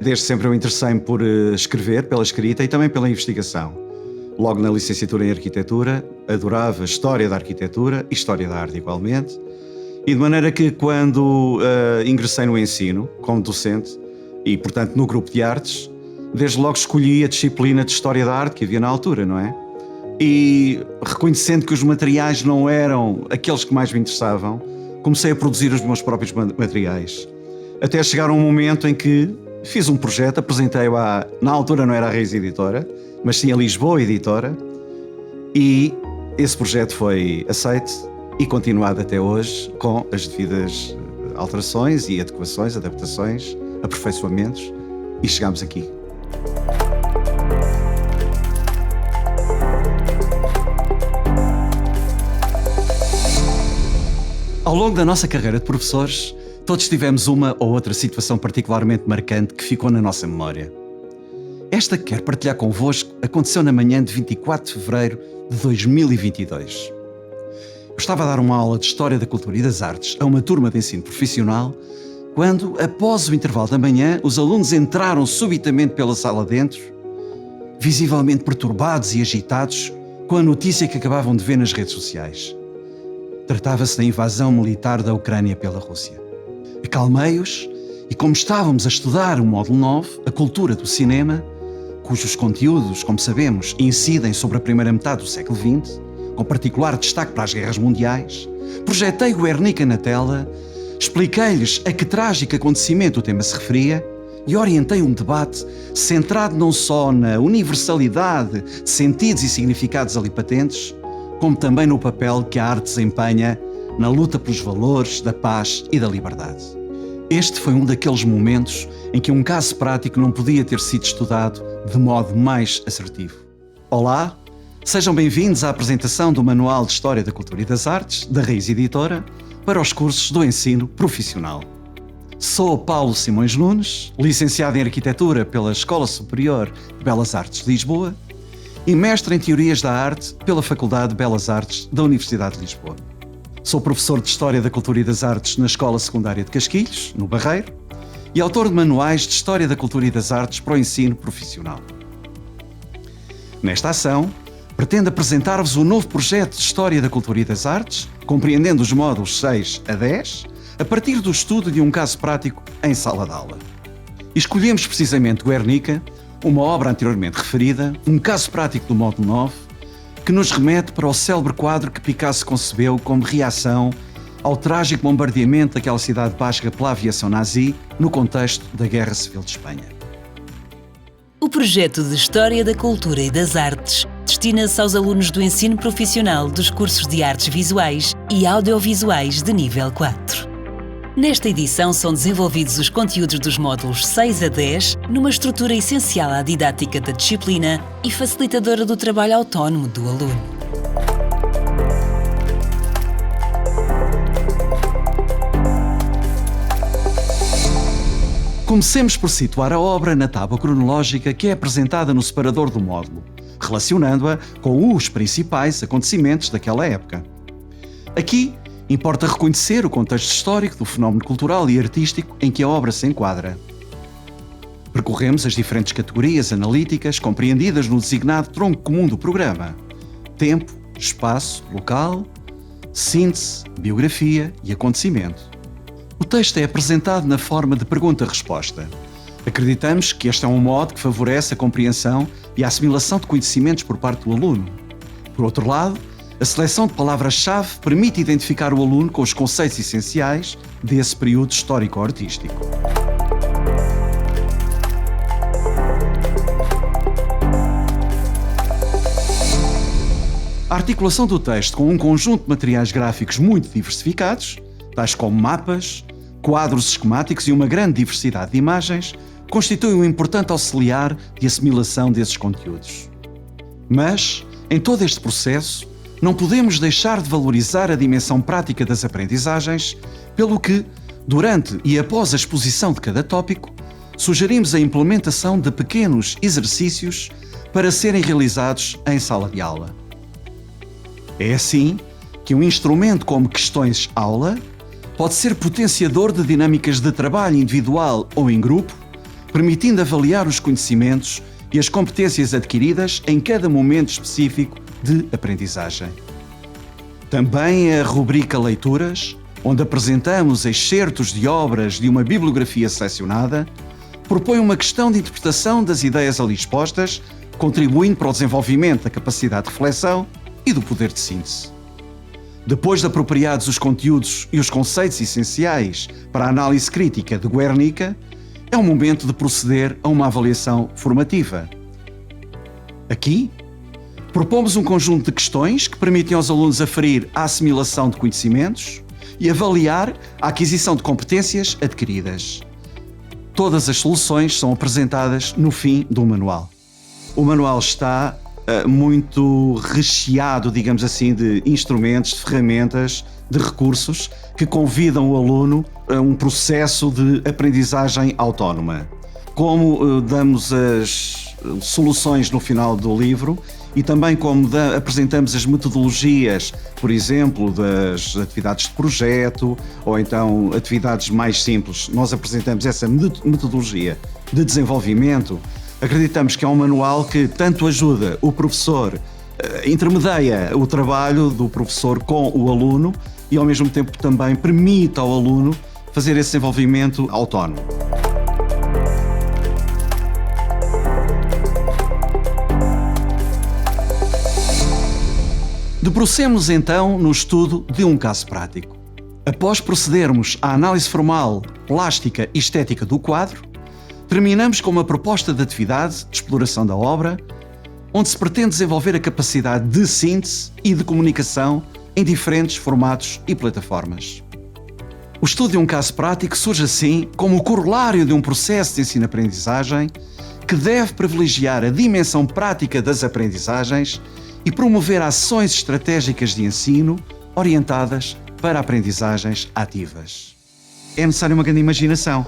Desde sempre eu interessei-me por escrever, pela escrita e também pela investigação. Logo na licenciatura em Arquitetura, adorava História da Arquitetura e História da Arte igualmente. E de maneira que quando ingressei no ensino, como docente, e portanto no grupo de artes, desde logo escolhi a disciplina de História da Arte que havia na altura, não é? E reconhecendo que os materiais não eram aqueles que mais me interessavam, comecei a produzir os meus próprios materiais. Até chegar a um momento em que fiz um projeto, apresentei-o na altura não era a Reis Editora, mas sim a Lisboa Editora, e esse projeto foi aceito e continuado até hoje com as devidas alterações e adequações, adaptações, aperfeiçoamentos, e chegámos aqui. Ao longo da nossa carreira de professores, todos tivemos uma ou outra situação particularmente marcante que ficou na nossa memória. Esta que quero partilhar convosco aconteceu na manhã de 24 de fevereiro de 2022. Eu estava a dar uma aula de História da Cultura e das Artes a uma turma de ensino profissional quando, após o intervalo da manhã, os alunos entraram subitamente pela sala dentro, visivelmente perturbados e agitados com a notícia que acabavam de ver nas redes sociais. Tratava-se da invasão militar da Ucrânia pela Rússia. Acalmei-os e, como estávamos a estudar o módulo 9, a cultura do cinema, cujos conteúdos, como sabemos, incidem sobre a primeira metade do século XX, com particular destaque para as guerras mundiais, projetei o Guernica na tela, expliquei-lhes a que trágico acontecimento o tema se referia e orientei um debate centrado não só na universalidade de sentidos e significados ali patentes, como também no papel que a arte desempenha na luta pelos valores da paz e da liberdade. Este foi um daqueles momentos em que um caso prático não podia ter sido estudado de modo mais assertivo. Olá, sejam bem-vindos à apresentação do Manual de História da Cultura e das Artes, da Reis Editora, para os cursos do ensino profissional. Sou Paulo Simões Nunes, licenciado em Arquitetura pela Escola Superior de Belas Artes de Lisboa e mestre em Teorias da Arte pela Faculdade de Belas Artes da Universidade de Lisboa. Sou professor de História da Cultura e das Artes na Escola Secundária de Casquilhos, no Barreiro, e autor de manuais de História da Cultura e das Artes para o ensino profissional. Nesta ação, pretendo apresentar-vos o novo projeto de História da Cultura e das Artes, compreendendo os módulos 6 a 10, a partir do estudo de um caso prático em sala de aula. Escolhemos precisamente Guernica, uma obra anteriormente referida, um caso prático do módulo 9, que nos remete para o célebre quadro que Picasso concebeu como reação ao trágico bombardeamento daquela cidade basca pela aviação nazi no contexto da Guerra Civil de Espanha. O projeto de História da Cultura e das Artes destina-se aos alunos do ensino profissional dos cursos de Artes Visuais e Audiovisuais de nível 4. Nesta edição são desenvolvidos os conteúdos dos módulos 6 a 10 numa estrutura essencial à didática da disciplina e facilitadora do trabalho autónomo do aluno. Comecemos por situar a obra na tábua cronológica que é apresentada no separador do módulo, relacionando-a com os principais acontecimentos daquela época. Aqui, importa reconhecer o contexto histórico do fenómeno cultural e artístico em que a obra se enquadra. Percorremos as diferentes categorias analíticas compreendidas no designado tronco comum do programa: tempo, espaço, local, síntese, biografia e acontecimento. O texto é apresentado na forma de pergunta-resposta. Acreditamos que este é um modo que favorece a compreensão e a assimilação de conhecimentos por parte do aluno. Por outro lado, a seleção de palavras-chave permite identificar o aluno com os conceitos essenciais desse período histórico-artístico. A articulação do texto com um conjunto de materiais gráficos muito diversificados, tais como mapas, quadros esquemáticos e uma grande diversidade de imagens, constitui um importante auxiliar de assimilação desses conteúdos. Mas, em todo este processo, não podemos deixar de valorizar a dimensão prática das aprendizagens, pelo que, durante e após a exposição de cada tópico, sugerimos a implementação de pequenos exercícios para serem realizados em sala de aula. É assim que um instrumento como questões-aula pode ser potenciador de dinâmicas de trabalho individual ou em grupo, permitindo avaliar os conhecimentos e as competências adquiridas em cada momento específico de aprendizagem. Também a rubrica Leituras, onde apresentamos excertos de obras de uma bibliografia selecionada, propõe uma questão de interpretação das ideias ali expostas, contribuindo para o desenvolvimento da capacidade de reflexão e do poder de síntese. Depois de apropriados os conteúdos e os conceitos essenciais para a análise crítica de Guernica, é o momento de proceder a uma avaliação formativa. Aqui, propomos um conjunto de questões que permitem aos alunos aferir a assimilação de conhecimentos e avaliar a aquisição de competências adquiridas. Todas as soluções são apresentadas no fim do manual. O manual está muito recheado, digamos assim, de instrumentos, de ferramentas, de recursos que convidam o aluno a um processo de aprendizagem autónoma. Como damos as soluções no final do livro e também como apresentamos as metodologias, por exemplo, das atividades de projeto ou então atividades mais simples, nós apresentamos essa metodologia de desenvolvimento. Acreditamos que é um manual que tanto ajuda o professor, intermedia o trabalho do professor com o aluno e ao mesmo tempo também permite ao aluno fazer esse desenvolvimento autónomo. Debrucemos então no estudo de um caso prático. Após procedermos à análise formal, plástica e estética do quadro, terminamos com uma proposta de atividade de exploração da obra, onde se pretende desenvolver a capacidade de síntese e de comunicação em diferentes formatos e plataformas. O estudo de um caso prático surge assim como o corolário de um processo de ensino-aprendizagem que deve privilegiar a dimensão prática das aprendizagens e promover ações estratégicas de ensino orientadas para aprendizagens ativas. É necessária uma grande imaginação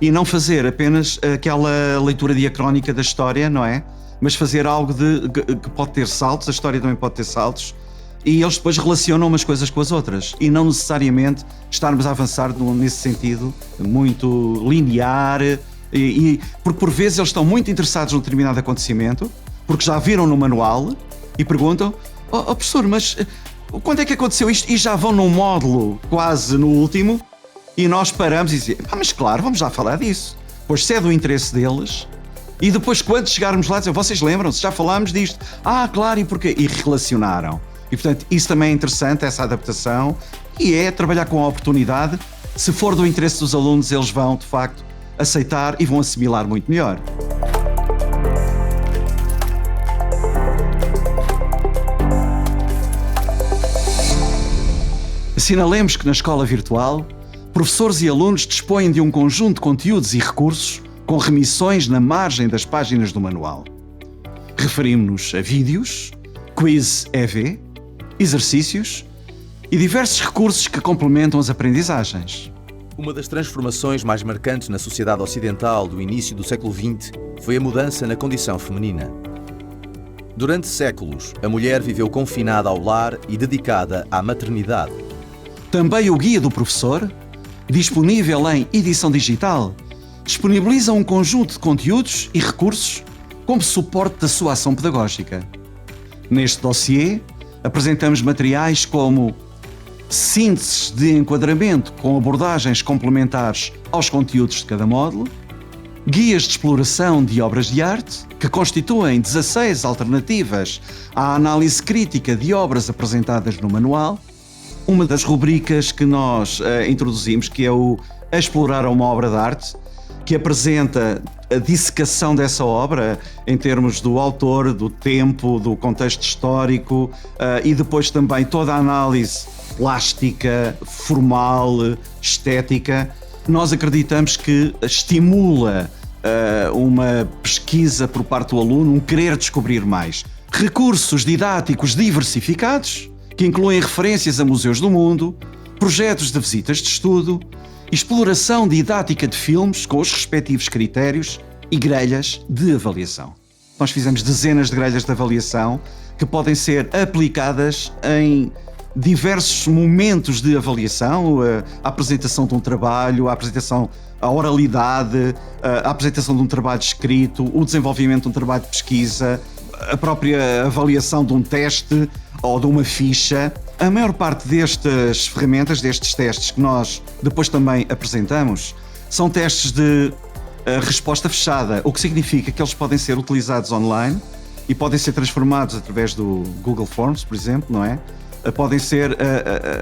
e não fazer apenas aquela leitura diacrónica da história, não é? Mas fazer algo que pode ter saltos, a história também pode ter saltos, e eles depois relacionam umas coisas com as outras e não necessariamente estarmos a avançar nesse sentido muito linear, porque por vezes eles estão muito interessados num determinado acontecimento, porque já viram no manual e perguntam: professor, mas quando é que aconteceu isto? E já vão num módulo quase no último e nós paramos e dizemos: mas claro, vamos já falar disso. Pois se é do interesse deles, e depois quando chegarmos lá dizem: vocês lembram-se, já falámos disto? Claro, e porquê? E relacionaram. E portanto isso também é interessante, essa adaptação, e é trabalhar com a oportunidade. Se for do interesse dos alunos, eles vão de facto aceitar e vão assimilar muito melhor. Assinalemos que na escola virtual, professores e alunos dispõem de um conjunto de conteúdos e recursos com remissões na margem das páginas do manual. Referimos-nos a vídeos, quiz EV, exercícios e diversos recursos que complementam as aprendizagens. Uma das transformações mais marcantes na sociedade ocidental do início do século XX foi a mudança na condição feminina. Durante séculos, a mulher viveu confinada ao lar e dedicada à maternidade. Também o Guia do Professor, disponível em edição digital, disponibiliza um conjunto de conteúdos e recursos como suporte da sua ação pedagógica. Neste dossiê, apresentamos materiais como sínteses de enquadramento com abordagens complementares aos conteúdos de cada módulo, guias de exploração de obras de arte, que constituem 16 alternativas à análise crítica de obras apresentadas no manual, uma das rubricas que nós introduzimos, que é o Explorar uma obra de arte, que apresenta a dissecação dessa obra em termos do autor, do tempo, do contexto histórico e depois também toda a análise plástica, formal, estética. Nós acreditamos que estimula uma pesquisa por parte do aluno, um querer descobrir mais. Recursos didáticos diversificados, que incluem referências a museus do mundo, projetos de visitas de estudo, exploração didática de filmes com os respectivos critérios e grelhas de avaliação. Nós fizemos dezenas de grelhas de avaliação que podem ser aplicadas em diversos momentos de avaliação, a apresentação de um trabalho, a oralidade, a apresentação de um trabalho escrito, o desenvolvimento de um trabalho de pesquisa, a própria avaliação de um teste ou de uma ficha. A maior parte destas ferramentas, destes testes que nós depois também apresentamos, são testes de resposta fechada, o que significa que eles podem ser utilizados online e podem ser transformados através do Google Forms, por exemplo, não é? Podem ser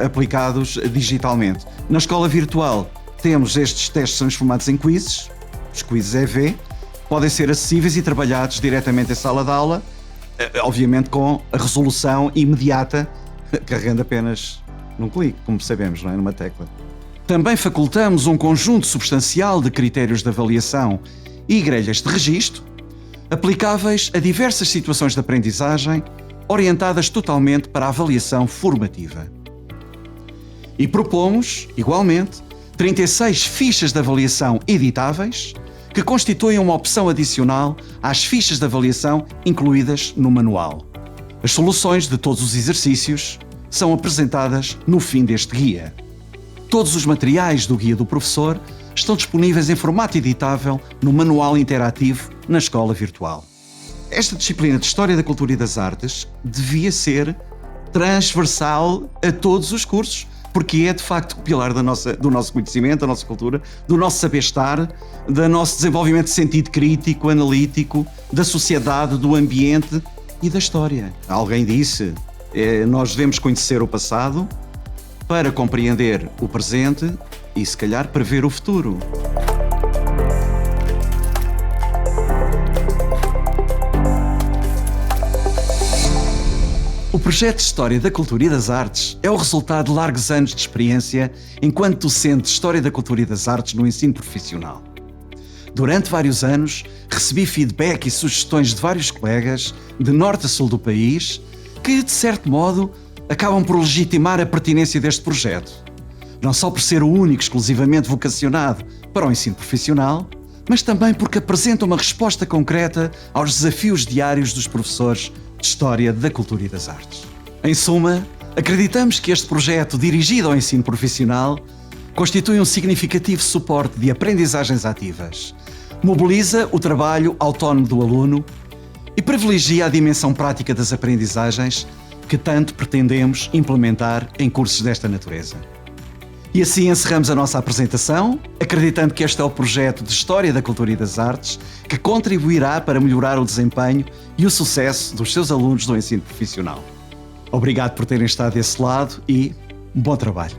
aplicados digitalmente. Na escola virtual temos estes testes transformados em quizzes, os quizzes EV, podem ser acessíveis e trabalhados diretamente em sala de aula, obviamente com a resolução imediata, carregando apenas num clique, como sabemos, não é? Numa tecla. Também facultamos um conjunto substancial de critérios de avaliação e grelhas de registro, aplicáveis a diversas situações de aprendizagem, orientadas totalmente para a avaliação formativa. E propomos, igualmente, 36 fichas de avaliação editáveis, que constituem uma opção adicional às fichas de avaliação incluídas no manual. As soluções de todos os exercícios são apresentadas no fim deste guia. Todos os materiais do Guia do Professor estão disponíveis em formato editável no manual interativo na escola virtual. Esta disciplina de História da Cultura e das Artes devia ser transversal a todos os cursos, porque é de facto o pilar do nosso conhecimento, da nossa cultura, do nosso saber-estar, do nosso desenvolvimento de sentido crítico, analítico, da sociedade, do ambiente e da história. Alguém disse, nós devemos conhecer o passado para compreender o presente e, se calhar, prever o futuro. O projeto de História da Cultura e das Artes é o resultado de largos anos de experiência enquanto docente de História da Cultura e das Artes no ensino profissional. Durante vários anos, recebi feedback e sugestões de vários colegas, de norte a sul do país, que, de certo modo, acabam por legitimar a pertinência deste projeto. Não só por ser o único exclusivamente vocacionado para o ensino profissional, mas também porque apresenta uma resposta concreta aos desafios diários dos professores de História da Cultura e das Artes. Em suma, acreditamos que este projeto dirigido ao ensino profissional constitui um significativo suporte de aprendizagens ativas, mobiliza o trabalho autónomo do aluno e privilegia a dimensão prática das aprendizagens que tanto pretendemos implementar em cursos desta natureza. E assim encerramos a nossa apresentação, acreditando que este é o projeto de História da Cultura e das Artes que contribuirá para melhorar o desempenho e o sucesso dos seus alunos do ensino profissional. Obrigado por terem estado desse lado e bom trabalho.